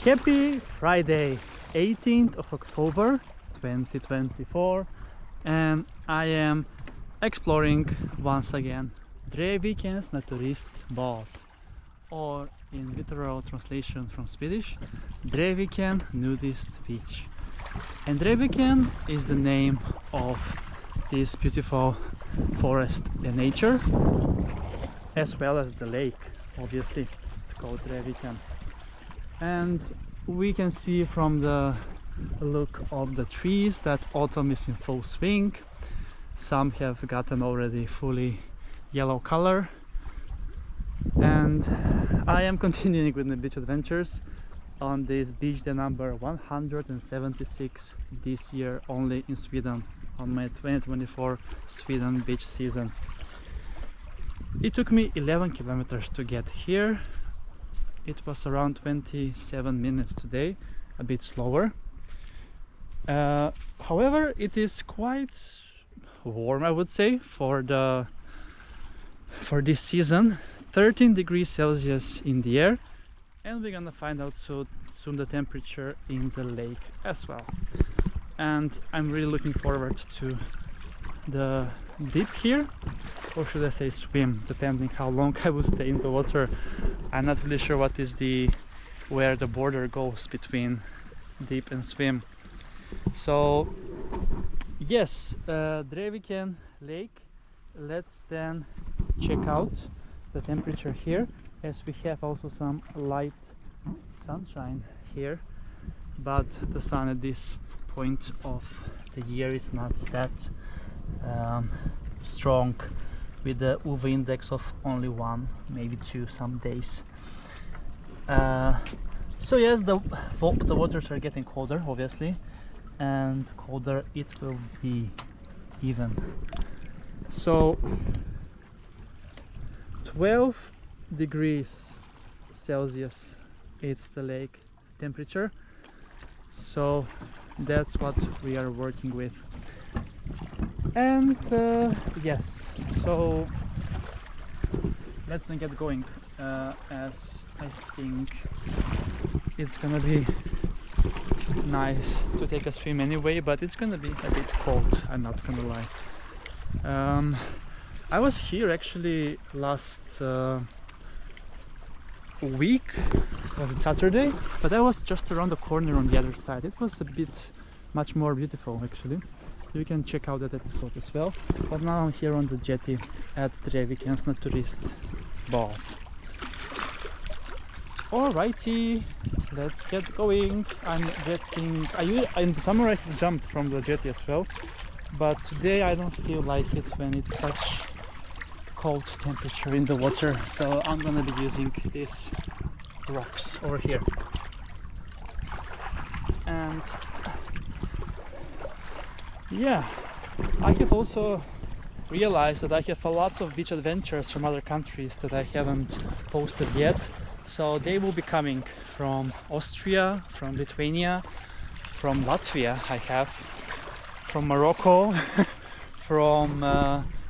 Happy Friday, 18th of October 2024, and I am exploring once again Drevvikens Naturistbad, or in literal translation from Swedish, Drevviken nudist beach. And Drevviken is the name of this beautiful forest and nature, as well as the lake. Obviously, it's called Drevviken. And we can see from the look of the trees that autumn is in full swing. Some have gotten already fully yellow color, and I am continuing with the beach adventures on this beach, the number 176 this year, only in Sweden, on my 2024 Sweden beach season. It took me 11 kilometers to get here. It was around 27 minutes today, a bit slower. However, it is quite warm, I would say, for this season. 13 degrees Celsius in the air, and we're gonna find out soon the temperature in the lake as well. And I'm really looking forward to the dip here, or should I say swim, depending how long I will stay in the water. I'm not really sure what is where the border goes between dip and swim. So yes, Drevviken lake. Let's then check out the temperature here, as we have also some light sunshine here, but the sun at this point of the year is not that strong, with the UV index of only 1, maybe 2 some days. So yes, the waters are getting colder, obviously, and colder it will be even. So 12 degrees Celsius, it's the lake temperature, so that's what we are working with. And yes, so let's then get going, as I think it's gonna be nice to take a swim anyway, but it's gonna be a bit cold, I'm not gonna lie. I was here actually last week, was it Saturday? But I was just around the corner on the other side. It was a bit much more beautiful actually. You can check out that episode as well. But now I'm here on the jetty at Drevvikens Naturistbad. Alrighty, let's get going. In the summer I have jumped from the jetty as well, but today I don't feel like it when it's such cold temperature in the water, so I'm gonna be using these rocks over here. And yeah, I have also realized that I have a lot of beach adventures from other countries that I haven't posted yet, so they will be coming from Austria, from Lithuania, from Latvia I have, from Morocco, from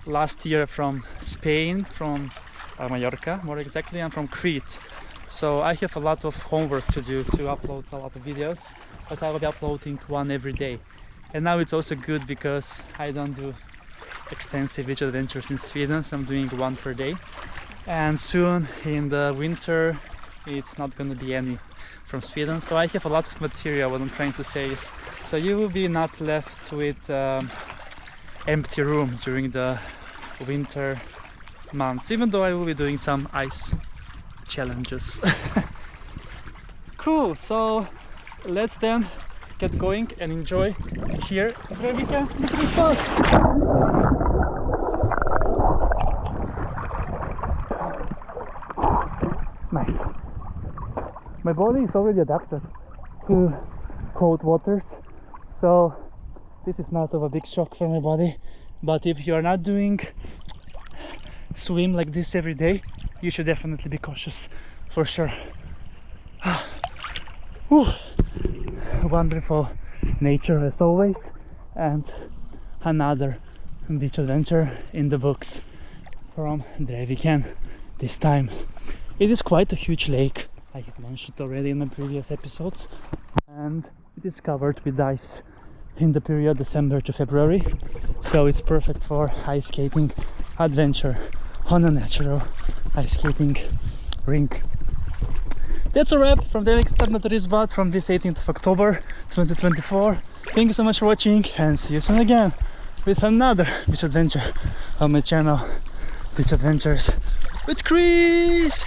last year from Spain, from Mallorca more exactly, and from Crete. So I have a lot of homework to do to upload a lot of videos, but I will be uploading one every day. And now it's also good because I don't do extensive beach adventures in Sweden, so I'm doing one per day. And soon in the winter it's not going to be any from Sweden, so I have a lot of material. What I'm trying to say is, so you will be not left with empty room during the winter months, even though I will be doing some ice challenges. Cool, so let's then get going and enjoy here Drevvikens Naturistbad. Nice. My body is already adapted to cold waters, so this is not of a big shock for my body. But if you are not doing swim like this every day, you should definitely be cautious, for sure. Wonderful nature as always, and another beach adventure in the books from Drevviken this time. It is quite a huge lake, I have mentioned already in the previous episodes, and it is covered with ice in the period December to February, so it's perfect for ice skating adventure on a natural ice skating rink. That's a wrap from Drevvikens Naturistbad from this 18th of October 2024. Thank you so much for watching, and see you soon again with another beach adventure on my channel, Beach Adventures with Chris.